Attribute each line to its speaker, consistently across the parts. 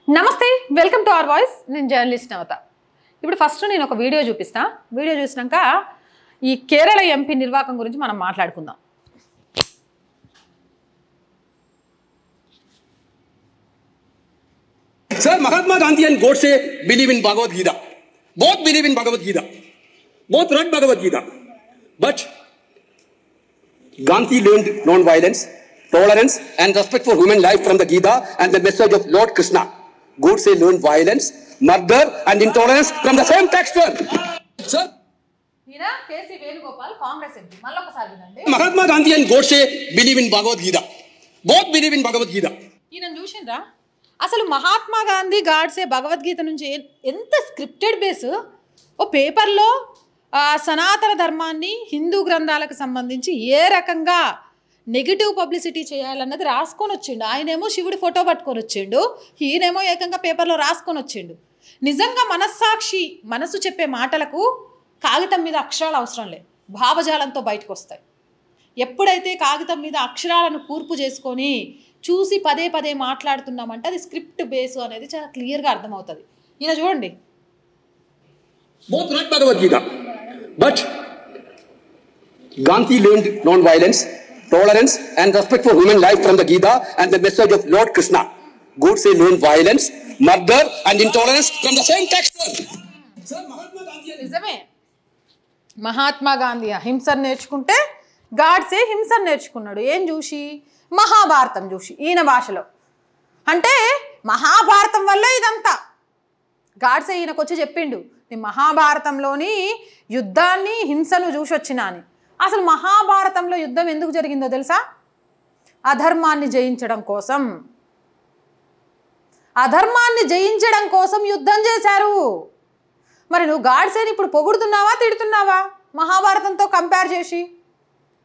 Speaker 1: నమస్తే welcome to our voice నేను journalist నవత ఇప్పుడు ఫస్ట్ నేను ఒక వీడియో చూపిస్తా వీడియో చూసినాక ఈ కేరళ ఎంపీ నిర్వాకం గురించి మనం మాట్లాడుకుందాం
Speaker 2: Sir, Mahatma Gandhi and Godse believe in Bhagavad Gita. Both believe in Bhagavad Gita. Both read Bhagavad Gita. But Gandhi learned non-violence, tolerance and respect for human life from the Gita and the message of Lord Krishna. Godse learned violence, murder and intolerance from the same textbook. Sir,
Speaker 1: KC Venugopal Congress MP మళ్ళొకసారి వినండి
Speaker 2: Mahatma Gandhi and Godse believe in Bhagavad Gita. Both believe in Bhagavad Gita.
Speaker 1: ఈయన చూసిండ్రా అసలు మహాత్మా గాంధీ గాడ్సే భగవద్గీత నుంచి ఎంత scripted base ఓ పేపర్లో సనాతన ధర్మాన్ని హిందూ గ్రంథాలకు సంబంధించి ఏ రకంగా నెగిటివ్ పబ్లిసిటీ చేయాలన్నది రాసుకొని వచ్చిండు ఆయనేమో శివుడి ఫోటో పట్టుకొని వచ్చిండు ఈయనేమో ఏకంగా పేపర్లో రాసుకొని వచ్చిండు నిజంగా మనస్సాక్షి మనసు చెప్పే మాటలకు కాగితం మీద అక్షరాలు అవసరం లేదు భావజాలంతో బయటకు వస్తాయి ఎప్పుడైతే కాగితం మీద అక్షరాలను కూర్పు చేసుకొని చూసి పదే పదే మాట్లాడుతున్నామంటే అది స్క్రిప్ట్ బేస్ అనేది చాలా క్లియర్గా అర్థమవుతుంది ఈయన చూడండి
Speaker 2: Both read Bhagavad Gita. But Gandhi learned non-violence, tolerance and respect for human life from the Gita and the message of Lord Krishna. Godse learned violence, murder and intolerance from the same textbook. Sir, Mahatma Gandhi
Speaker 1: నిజమే మహాత్మా గాంధీ హింసను నేర్చుకుంటే గాడ్సే హింసను నేర్చుకున్నాడు ఏం చూసి మహాభారతం చూసి ఈయన భాషలో అంటే మహాభారతం వల్ల ఇదంతా గాడ్సే ఈయనకు వచ్చి చెప్పిండు నేను మహాభారతంలోని యుద్ధాన్ని హింసను చూసి వచ్చినా అని అసలు మహాభారతంలో యుద్ధం ఎందుకు జరిగిందో తెలుసా అధర్మాన్ని జయించడం కోసం యుద్ధం చేశారు మరి నువ్వు గాడ్సేని ఇప్పుడు పొగుడుతున్నావా తిడుతున్నావా మహాభారతంతో కంపేర్ చేసి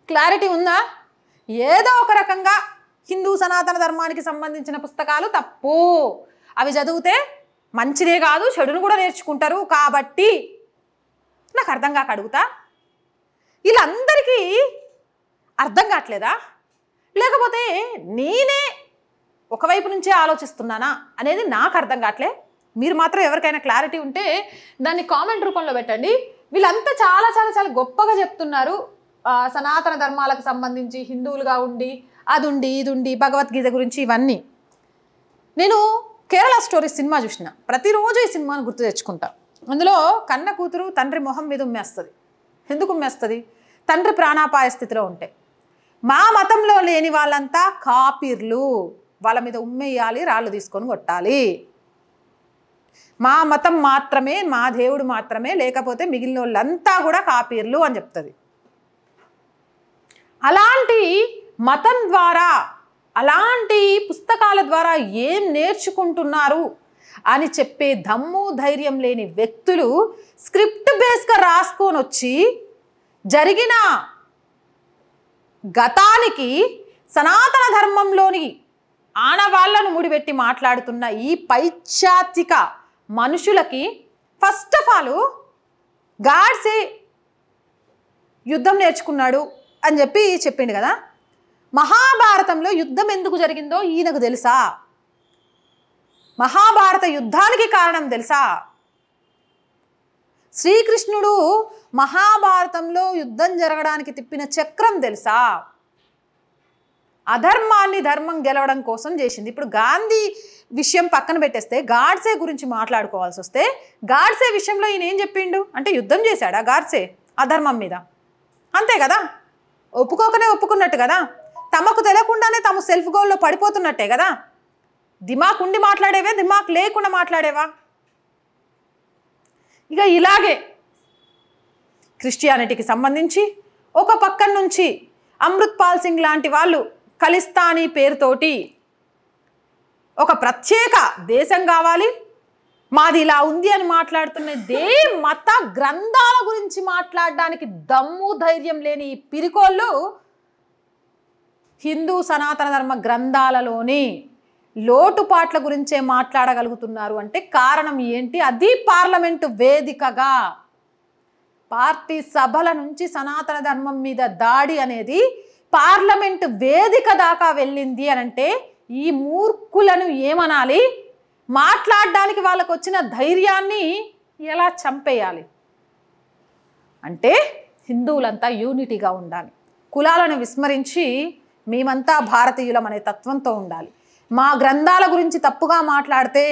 Speaker 1: క్లారిటీ ఉందా ఏదో ఒక రకంగా హిందూ సనాతన ధర్మానికి సంబంధించిన పుస్తకాలు తప్పు అవి చదివితే మంచిదే కాదు చెడును కూడా నేర్చుకుంటారు కాబట్టి నాకు అర్థం కాక అడుగుతా వీళ్ళందరికీ అర్థం కావట్లేదా లేకపోతే నేనే ఒకవైపు నుంచే ఆలోచిస్తున్నానా అనేది నాకు అర్థం కావట్లే మీరు మాత్రం ఎవరికైనా క్లారిటీ ఉంటే దాన్ని కామెంట్ రూపంలో పెట్టండి వీళ్ళంతా చాలా చాలా చాలా గొప్పగా చెప్తున్నారు సనాతన ధర్మాలకు సంబంధించి హిందువులుగా ఉండి అది ఉండి ఇది ఉండి భగవద్గీత గురించి ఇవన్నీ నేను కేరళ స్టోరీ సినిమా చూసిన ప్రతిరోజు ఈ సినిమాను గుర్తు తెచ్చుకుంటా అందులో కన్న కూతురు తండ్రి మొహం మీద ఉమ్మేస్తుంది ఎందుకు ఉమ్మేస్తుంది తండ్రి ప్రాణాపాయ స్థితిలో ఉంటే మా మతంలో లేని వాళ్ళంతా కాపీర్లు వాళ్ళ మీద ఉమ్మేయాలి రాళ్ళు తీసుకొని కొట్టాలి మా మతం మాత్రమే మా దేవుడు మాత్రమే లేకపోతే మిగిలిన వాళ్ళంతా కూడా కాపీర్లు అని చెప్తుంది అలాంటి మతం ద్వారా అలాంటి పుస్తకాల ద్వారా ఏం నేర్చుకుంటున్నారు అని చెప్పే దమ్ము ధైర్యం లేని వ్యక్తులు స్క్రిప్ట్ బేస్గా రాసుకొని వచ్చి జరిగిన గతానికి సనాతన ధర్మంలోని ఆనవాళ్లను ముడిపెట్టి మాట్లాడుతున్న ఈ పైచాతిక మనుషులకి ఫస్ట్ ఆఫ్ ఆల్ గాడ్సే యుద్ధం నేర్చుకున్నాడు అని చెప్పి చెప్పిండు కదా మహాభారతంలో యుద్ధం ఎందుకు జరిగిందో ఈయనకు తెలుసా మహాభారత యుద్ధానికి కారణం తెలుసా శ్రీకృష్ణుడు మహాభారతంలో యుద్ధం జరగడానికి తిప్పిన చక్రం తెలుసా అధర్మాన్ని ధర్మం గెలవడం కోసం చేసింది ఇప్పుడు గాంధీ విషయం పక్కన పెట్టేస్తే గాడ్సే గురించి మాట్లాడుకోవాల్సి వస్తే గాడ్సే విషయంలో ఈయన ఏం చెప్పిండు అంటే యుద్ధం చేశాడా గాడ్సే అధర్మం మీద అంతే కదా ఒప్పుకోకనే ఒప్పుకున్నట్టు కదా తమకు తెలియకుండానే తమ సెల్ఫ్ గోల్లో పడిపోతున్నట్టే కదా దిమాక్ ఉండి మాట్లాడేవే దిమాక్ లేకుండా మాట్లాడేవా ఇక ఇలాగే క్రిస్టియానిటీకి సంబంధించి ఒక పక్కన నుంచి అమృత్పాల్ సింగ్ లాంటి వాళ్ళు ఖలిస్తానీ పేరుతోటి ఒక ప్రత్యేక దేశం కావాలి మాది ఇలా ఉంది అని మాట్లాడుతున్నదే మత గ్రంథాల గురించి మాట్లాడడానికి దమ్ము ధైర్యం లేని ఈ పిరికోళ్ళు హిందూ సనాతన ధర్మ గ్రంథాలలోని లోటుపాట్ల గురించే మాట్లాడగలుగుతున్నారు అంటే కారణం ఏంటి అది పార్లమెంటు వేదికగా పార్టీ సభల నుంచి సనాతన ధర్మం మీద దాడి అనేది పార్లమెంటు వేదిక దాకా వెళ్ళింది అని అంటే ఈ మూర్ఖులను ఏమనాలి మాట్లాడడానికి వాళ్ళకు వచ్చిన ధైర్యాన్ని ఎలా చంపేయాలి అంటే హిందువులంతా యూనిటీగా ఉండాలి, కులాలను విస్మరించి మేమంతా భారతీయులం అనే తత్వంతో ఉండాలి, మా గ్రంథాల గురించి తప్పుగా మాట్లాడితే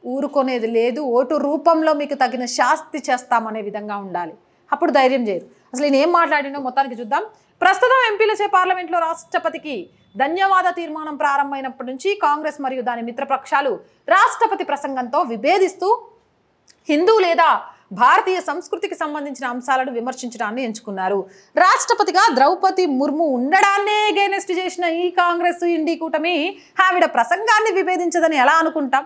Speaker 1: ఊరుకునేది లేదు, ఓటు రూపంలో మీకు తగిన శాస్తి చేస్తామనే విధంగా ఉండాలి. అప్పుడు ధైర్యం చేయరు. అసలు నేను ఏం మాట్లాడినో మొత్తానికి చూద్దాం. ప్రస్తుతం ఎంపీలచే పార్లమెంట్లో రాష్ట్రపతికి ధన్యవాద తీర్మానం ప్రారంభమైనప్పటి నుంచి కాంగ్రెస్ మరియు దాని మిత్రపక్షాలు రాష్ట్రపతి ప్రసంగంతో విభేదిస్తూ హిందూ లేదా భారతీయ సంస్కృతికి సంబంధించిన అంశాలను విమర్శించడాన్ని ఎంచుకున్నారు. రాష్ట్రపతిగా ద్రౌపది ముర్ము ఉండడాన్నే అగైనెస్ట్ చేసిన ఈ కాంగ్రెస్ ఇండి కూటమి ఆవిడ ప్రసంగాన్ని విభేదించదని ఎలా అనుకుంటాం?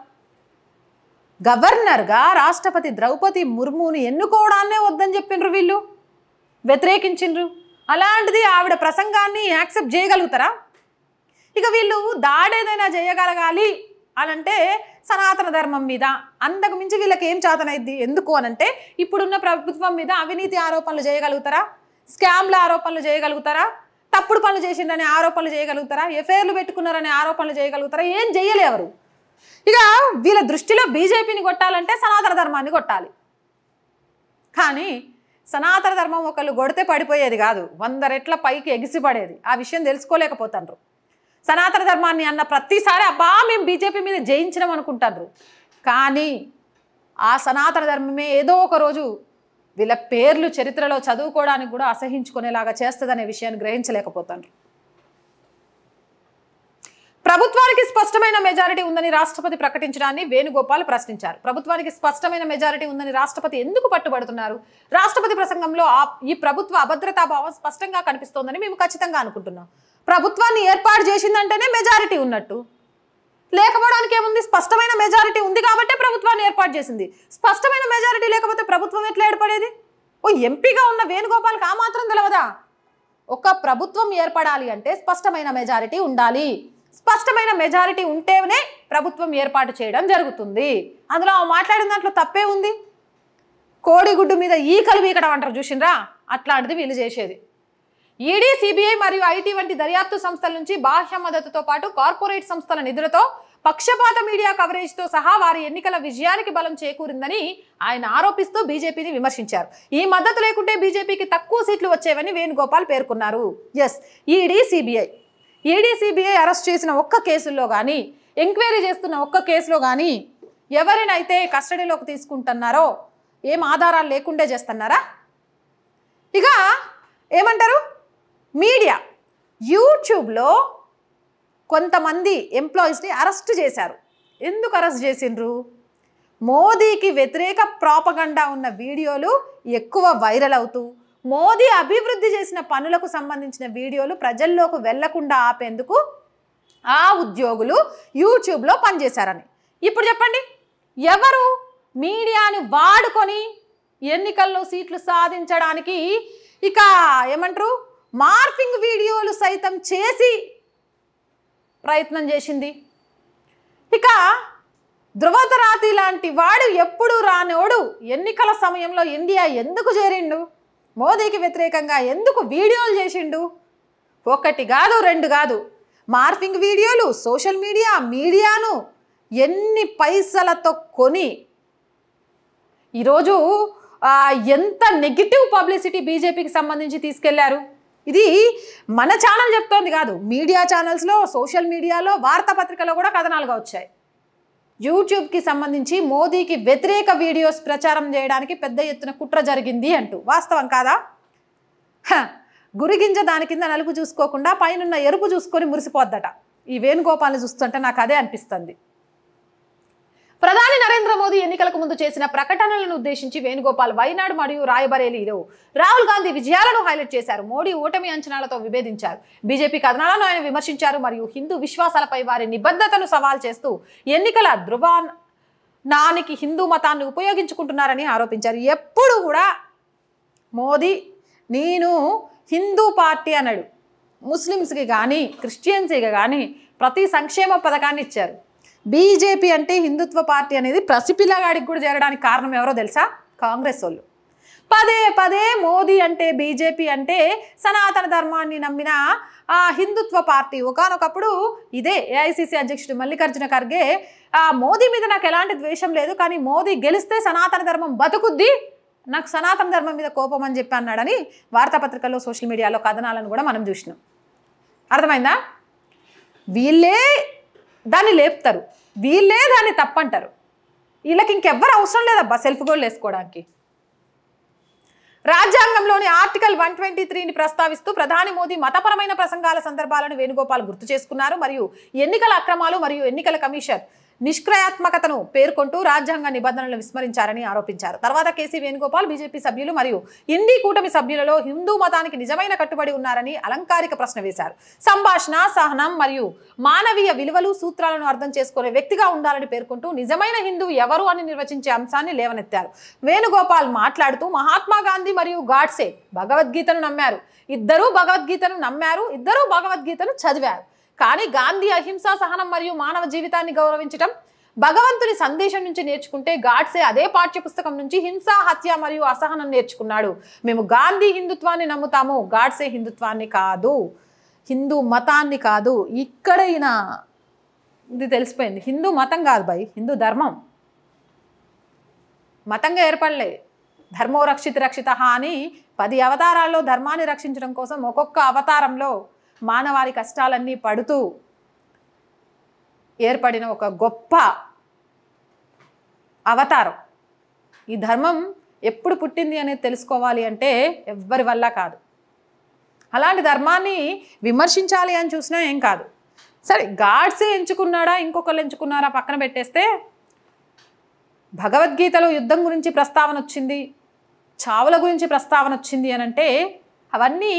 Speaker 1: గవర్నర్గా రాష్ట్రపతి ద్రౌపది ముర్ముని ఎన్నుకోవడాన్నే వద్దని చెప్పిండ్రు, వీళ్ళు వ్యతిరేకించిండ్రు. అలాంటిది ఆవిడ ప్రసంగాన్ని యాక్సెప్ట్ చేయగలుగుతారా? ఇక వీళ్ళు దాడేదైనా చేయగలగాలి అనంటే సనాతన ధర్మం మీద, అంతకు మించి వీళ్ళకి ఏం చేతనైద్ది. ఎందుకు అనంటే ఇప్పుడున్న ప్రభుత్వం మీద అవినీతి ఆరోపణలు చేయగలుగుతారా, స్కామ్ల ఆరోపణలు చేయగలుగుతారా, తప్పుడు పనులు చేసిండనే ఆరోపణలు చేయగలుగుతారా, ఎఫ్ఐఆర్లు పెట్టుకున్నారనే ఆరోపణలు చేయగలుగుతారా? ఏం చేయలేరు. ఇక వీళ్ళ దృష్టిలో బీజేపీని కొట్టాలంటే సనాతన ధర్మాన్ని కొట్టాలి. కానీ సనాతన ధర్మం ఒకళ్ళు కొడితే పడిపోయేది కాదు, 100 రెట్ల పైకి ఎగిసిపడేది. ఆ విషయం తెలుసుకోలేకపోతారు. సనాతన ధర్మాన్ని అన్న ప్రతిసారి అబ్బా మేము బీజేపీ మీద జయించడం అనుకుంటారు. కానీ ఆ సనాతన ధర్మమే ఏదో ఒక రోజు వీళ్ళ పేర్లు చరిత్రలో చదువుకోవడానికి కూడా అసహించుకునేలాగా చేస్తుందనే విషయాన్ని గ్రహించలేకపోతారు. ప్రభుత్వానికి స్పష్టమైన మెజారిటీ ఉందని రాష్ట్రపతి ప్రకటించడాన్ని వేణుగోపాల్ ప్రశ్నించారు. ప్రభుత్వానికి స్పష్టమైన మెజారిటీ ఉందని రాష్ట్రపతి ఎందుకు పట్టుబడుతున్నారు? రాష్ట్రపతి ప్రసంగంలో ఈ ప్రభుత్వ అభద్రతాభావం స్పష్టంగా కనిపిస్తోందని మేము ఖచ్చితంగా అనుకుంటున్నాం. ప్రభుత్వాన్ని ఏర్పాటు చేసిందంటేనే మెజారిటీ ఉన్నట్టు, లేకపోవడానికి ఏముంది? స్పష్టమైన మెజారిటీ ఉంది కాబట్టి ప్రభుత్వాన్ని ఏర్పాటు చేసింది. స్పష్టమైన మెజారిటీ లేకపోతే ప్రభుత్వం ఎట్లా ఏర్పడేది? ఓ ఎంపీగా ఉన్న వేణుగోపాల్కి ఆ మాత్రం తెలియదా? ఒక ప్రభుత్వం ఏర్పడాలి అంటే స్పష్టమైన మెజారిటీ ఉండాలి. స్పష్టమైన మెజారిటీ ఉంటేనే ప్రభుత్వం ఏర్పాటు చేయడం జరుగుతుంది. అందులో మాట్లాడిన దాంట్లో తప్పే ఉంది? కోడిగుడ్డు మీద ఈకలు వీకడం అంటారు చూసిండ్రా, అట్లాంటిది వీళ్ళు చేసేది. ఈడీ, సిబిఐ మరియు ఐటీ వంటి దర్యాప్తు సంస్థల నుంచి బాహ్య మద్దతుతో పాటు కార్పొరేట్ సంస్థల నిధులతో పక్షపాత మీడియా కవరేజ్తో సహా వారి ఎన్నికల విజయానికి బలం చేకూరిందని ఆయన ఆరోపిస్తూ బీజేపీని విమర్శించారు. ఈ మద్దతు లేకుంటే బీజేపీకి తక్కువ సీట్లు వచ్చేవని వేణుగోపాల్ పేర్కొన్నారు. ఎస్, ఈడీ, సిబిఐ అరెస్ట్ చేసిన ఒక్క కేసుల్లో కానీ, ఎంక్వైరీ చేస్తున్న ఒక్క కేసులో కానీ ఎవరినైతే కస్టడీలోకి తీసుకుంటున్నారో ఏం ఆధారాలు లేకుండే చేస్తున్నారా? ఇక ఏమంటారు, మీడియా యూట్యూబ్లో కొంతమంది ఎంప్లాయీస్ని అరెస్ట్ చేశారు. ఎందుకు అరెస్ట్ చేసిండ్రు? మోదీకి వ్యతిరేక ప్రాపగండా ఉన్న వీడియోలు ఎక్కువ వైరల్ అవుతూ మోదీ అభివృద్ధి చేసిన పనులకు సంబంధించిన వీడియోలు ప్రజల్లోకి వెళ్లకుండా ఆపేందుకు ఆ ఉద్యోగులు యూట్యూబ్లో పనిచేశారని. ఇప్పుడు చెప్పండి, ఎవరు మీడియాని వాడుకొని ఎన్నికల్లో సీట్లు సాధించడానికి ఇక ఏమంటారు మార్ఫింగ్ వీడియోలు సైతం చేసి ప్రయత్నం చేసింది? ఇక ధృవతరాతి లాంటి వాడు ఎప్పుడు రానోడు ఎన్నికల సమయంలో ఇండియా ఎందుకు చేరిండు? మోదీకి వ్యతిరేకంగా ఎందుకు వీడియోలు చేసిండు? ఒకటి కాదు, రెండు కాదు, మార్ఫింగ్ వీడియోలు, సోషల్ మీడియాను ఎన్ని పైసలతో కొని ఈరోజు ఎంత నెగిటివ్ పబ్లిసిటీ బీజేపీకి సంబంధించి తీసుకెళ్లారు. ఇది మన ఛానల్ చెప్తోంది కాదు, మీడియా ఛానల్స్లో, సోషల్ మీడియాలో, వార్తాపత్రికలో కూడా కథనాలుగా వచ్చాయి. యూట్యూబ్కి సంబంధించి మోదీకి వ్యతిరేక వీడియోస్ ప్రచారం చేయడానికి పెద్ద ఎత్తున కుట్ర జరిగింది అంటూ. వాస్తవం కాదా? గురిగింజ దాని కింద నలుపు చూసుకోకుండా పైనున్న ఎరుపు చూసుకొని మురిసిపోద్దట. ఈ వేణుగోపాల్ని చూస్తుంటే నాకు అదే అనిపిస్తుంది. ప్రధాని నరేంద్ర మోదీ ఎన్నికలకు ముందు చేసిన ప్రకటనలను ఉద్దేశించి వేణుగోపాల్ వైనాడు మరియు రాయబరేలీలో రాహుల్ గాంధీ విజయాలను హైలైట్ చేశారు. మోడీ ఓటమి అంచనాలతో విభేదించారు. బీజేపీ కథనాలను ఆయన విమర్శించారు మరియు హిందూ విశ్వాసాలపై వారి నిబద్ధతను సవాల్ చేస్తూ ఎన్నికల ధృవానికి హిందూ మతాన్ని ఉపయోగించుకుంటున్నారని ఆరోపించారు. ఎప్పుడు కూడా మోదీ నేను హిందూ పార్టీ అన్నాడు. ముస్లిమ్స్కి కానీ క్రిస్టియన్స్కి కానీ ప్రతి సంక్షేమ పథకాన్ని ఇచ్చారు. బీజేపీ అంటే హిందుత్వ పార్టీ అనేది ప్రసిపిల్లగాడికి కూడా చేరడానికి కారణం ఎవరో తెలుసా? కాంగ్రెస్ వాళ్ళు. పదే పదే మోదీ అంటే బీజేపీ అంటే సనాతన ధర్మాన్ని నమ్మిన హిందుత్వ పార్టీ. ఒకానొకప్పుడు ఇదే ఏఐసిసి అధ్యక్షుడు మల్లికార్జున ఖర్గే మోదీ మీద నాకు ఎలాంటి ద్వేషం లేదు, కానీ మోదీ గెలిస్తే సనాతన ధర్మం బతుకుద్ది, నాకు సనాతన ధర్మం మీద కోపం అని చెప్పి అన్నాడని వార్తాపత్రికల్లో సోషల్ మీడియాలో కథనాలను కూడా మనం చూసినాం. అర్థమైందా? వీళ్ళే దాన్ని లేపుతారు, వీళ్ళే దాన్ని తప్పంటారు. వీళ్ళకి ఇంకెవ్వరు అవసరం లేదబ్బా సెల్ఫ్ గోల్ వేసుకోవడానికి. రాజ్యాంగంలోని ఆర్టికల్ 123ని ప్రస్తావిస్తూ ప్రధాని మోదీ మతపరమైన ప్రసంగాల సందర్భాలను వేణుగోపాల్ గుర్తు చేసుకున్నారు. మరియు ఎన్నికల అక్రమాలు మరియు ఎన్నికల కమిషన్ నిష్క్రియాత్మకతను పేర్కొంటూ రాజ్యాంగ నిబంధనలను విస్మరించారని ఆరోపించారు. తర్వాత కేసీ వేణుగోపాల్ బీజేపీ సభ్యులు మరియు ఇండీ కూటమి సభ్యులలో హిందూ మతానికి నిజమైన కట్టుబడి ఉన్నారని అలంకారిక ప్రశ్న వేశారు. సంభాషణ, సహనం మరియు మానవీయ విలువలు, సూత్రాలను అర్థం చేసుకునే వ్యక్తిగా ఉండాలని పేర్కొంటూ నిజమైన హిందువు ఎవరు అని నిర్వచించే అంశాన్ని లేవనెత్తారు. వేణుగోపాల్ మాట్లాడుతూ మహాత్మా గాంధీ మరియు గాడ్సే భగవద్గీతను నమ్మారు, ఇద్దరూ భగవద్గీతను చదివారు. కానీ గాంధీ అహింస, సహనం మరియు మానవ జీవితాన్ని గౌరవించటం భగవంతుని సందేశం నుంచి నేర్చుకుంటే గాడ్సే అదే పాఠ్యపుస్తకం నుంచి హింస, హత్య మరియు అసహనం నేర్చుకున్నాడు. మేము గాంధీ హిందుత్వాన్ని నమ్ముతాము, గాడ్సే హిందుత్వాన్ని కాదు, హిందూ మతాన్ని కాదు. ఇక్కడైనా ఇది తెలిసిపోయింది, హిందూ మతం కాదు భయ్, హిందూ ధర్మం. మతంగా ఏర్పడలే. ధర్మో రక్షిత అని 10 అవతారాల్లో ధర్మాన్ని రక్షించడం కోసం ఒక్కొక్క అవతారంలో మానవాళి కష్టాలన్నీ పడుతూ ఏర్పడిన ఒక గొప్ప అవతారం. ఈ ధర్మం ఎప్పుడు పుట్టింది అనేది తెలుసుకోవాలి అంటే ఎవ్వరి వల్ల కాదు. అలాంటి ధర్మాన్ని విమర్శించాలి అని చూసినా ఏం కాదు. సరే, గాడ్సే ఎంచుకున్నాడా ఇంకొకళ్ళు ఎంచుకున్నారా పక్కన పెట్టేస్తే, భగవద్గీతలో యుద్ధం గురించి ప్రస్తావన వచ్చింది, చావుల గురించి ప్రస్తావన వచ్చింది అని అంటే అవన్నీ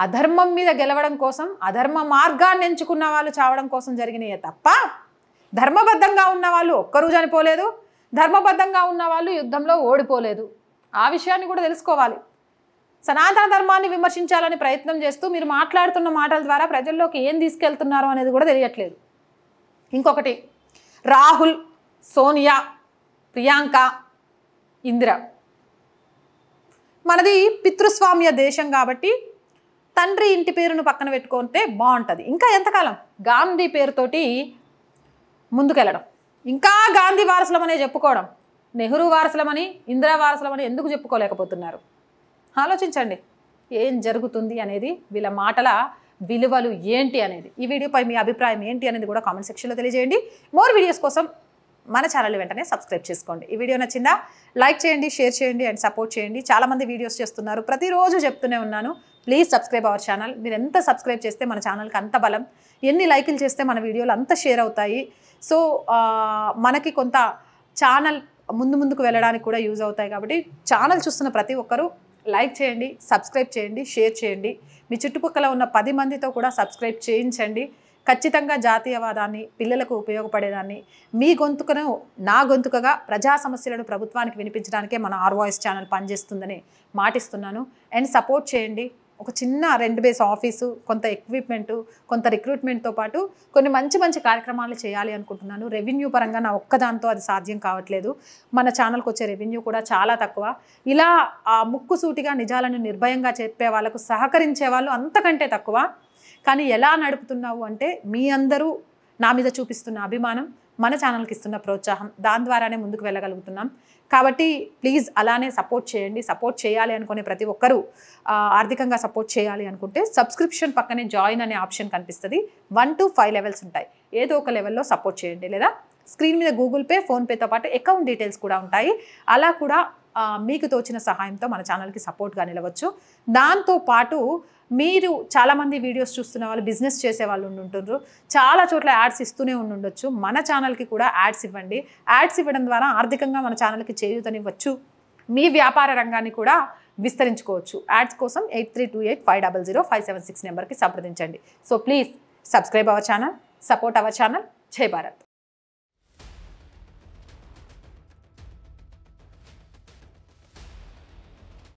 Speaker 1: అధర్మం మీద గెలవడం కోసం, అధర్మ మార్గాన్ని ఎంచుకున్న వాళ్ళు చావడం కోసం జరిగినాయే తప్ప ధర్మబద్ధంగా ఉన్న వాళ్ళు ఒక్కరూ చనిపోలేదు, ధర్మబద్ధంగా ఉన్న వాళ్ళు యుద్ధంలో ఓడిపోలేదు. ఆ విషయాన్ని కూడా తెలుసుకోవాలి. సనాతన ధర్మాన్ని విమర్శించాలని ప్రయత్నం చేస్తూ మీరు మాట్లాడుతున్న మాటల ద్వారా ప్రజల్లోకి ఏం తీసుకెళ్తున్నారో అనేది కూడా తెలియట్లేదు. ఇంకొకటి, రాహుల్, సోనియా, ప్రియాంక, ఇందిర, మనది పితృస్వామ్య దేశం కాబట్టి తండ్రి ఇంటి పేరును పక్కన పెట్టుకుంటే బాగుంటుంది. ఇంకా ఎంతకాలం గాంధీ పేరుతోటి ముందుకెళ్ళడం, ఇంకా గాంధీ వారసులమనే చెప్పుకోవడం, నెహ్రూ వారసులమని, ఇందిరా వారసులమని ఎందుకు చెప్పుకోలేకపోతున్నారు? ఆలోచించండి ఏం జరుగుతుంది అనేది, వీళ్ళ మాటల విలువలు ఏంటి అనేది. ఈ వీడియోపై మీ అభిప్రాయం ఏంటి అనేది కూడా కామెంట్ సెక్షన్లో తెలియజేయండి. మోర్ వీడియోస్ కోసం మన ఛానల్ వెంటనే సబ్స్క్రైబ్ చేసుకోండి. ఈ వీడియో నచ్చిందా లైక్ చేయండి, షేర్ చేయండి అండ్ సపోర్ట్ చేయండి. చాలామంది వీడియోస్ చేస్తున్నారు, ప్రతిరోజు చెప్తూనే ఉన్నాను, ప్లీజ్ సబ్స్క్రైబ్ అవర్ ఛానల్. మీరు ఎంత సబ్స్క్రైబ్ చేస్తే మన ఛానల్కి అంత బలం, ఎన్ని లైకులు చేస్తే మన వీడియోలు అంత షేర్ అవుతాయి. సో మనకి కొంత ఛానల్ ముందుకు వెళ్ళడానికి కూడా యూజ్ అవుతాయి. కాబట్టి ఛానల్ చూస్తున్న ప్రతి ఒక్కరూ లైక్ చేయండి, సబ్స్క్రైబ్ చేయండి, షేర్ చేయండి. మీ చుట్టుపక్కల ఉన్న 10 మందితో కూడా సబ్స్క్రైబ్ చేయించండి. ఖచ్చితంగా జాతీయవాదాన్ని, పిల్లలకు ఉపయోగపడేదాన్ని, మీ గొంతుకను నా గొంతుకగా ప్రజా సమస్యలను ప్రభుత్వానికి వినిపించడానికే మన ఆర్ వాయిస్ ఛానల్ పనిచేస్తుందని మాటిస్తున్నాను. అండ్ సపోర్ట్ చేయండి. ఒక చిన్న రెంట్ బేస్ ఆఫీసు, కొంత ఎక్విప్మెంటు, కొంత రిక్రూట్మెంట్తో పాటు కొన్ని మంచి కార్యక్రమాలు చేయాలి అనుకుంటున్నాను. రెవెన్యూ పరంగా నా ఒక్కదాంతో అది సాధ్యం కావట్లేదు. మన ఛానల్కి వచ్చే రెవెన్యూ కూడా చాలా తక్కువ. ఇలా ముక్కుసూటిగా నిజాలను నిర్భయంగా చెప్పే వాళ్ళకు సహకరించే వాళ్ళు అంతకంటే తక్కువ. కానీ ఎలా నడుపుతున్నావు అంటే మీ అందరూ నా మీద చూపిస్తున్న అభిమానం, మన ఛానల్కి ఇస్తున్న ప్రోత్సాహం, దాని ద్వారానే ముందుకు వెళ్ళగలుగుతున్నాం. కాబట్టి ప్లీజ్ అలానే సపోర్ట్ చేయండి. సపోర్ట్ చేయాలి అనుకునే ప్రతి ఒక్కరూ ఆర్థికంగా సపోర్ట్ చేయాలి అనుకుంటే సబ్స్క్రిప్షన్ పక్కనే జాయిన్ అనే ఆప్షన్ కనిపిస్తుంది. 1 to 5 లెవెల్స్ ఉంటాయి. ఏదో ఒక లెవెల్లో సపోర్ట్ చేయండి. లేదా స్క్రీన్ మీద గూగుల్ పే, ఫోన్పేతో పాటు అకౌంట్ డీటెయిల్స్ కూడా ఉంటాయి. అలా కూడా మీకు తోచిన సహాయంతో మన ఛానల్కి సపోర్ట్గా నిలవచ్చు. దాంతోపాటు మీరు చాలామంది వీడియోస్ చూస్తున్న వాళ్ళు బిజినెస్ చేసే వాళ్ళు ఉంటుండ్రు, చాలా చోట్ల యాడ్స్ ఇస్తూనే ఉండొచ్చు. మన ఛానల్కి కూడా యాడ్స్ ఇవ్వండి. యాడ్స్ ఇవ్వడం ద్వారా ఆర్థికంగా మన ఛానల్కి చేయూతనివ్వచ్చు. మీ వ్యాపార రంగాన్ని కూడా విస్తరించుకోవచ్చు. యాడ్స్ కోసం 8328500576 నెంబర్కి సంప్రదించండి. So please subscribe our channel, support our channel. జై భారత్.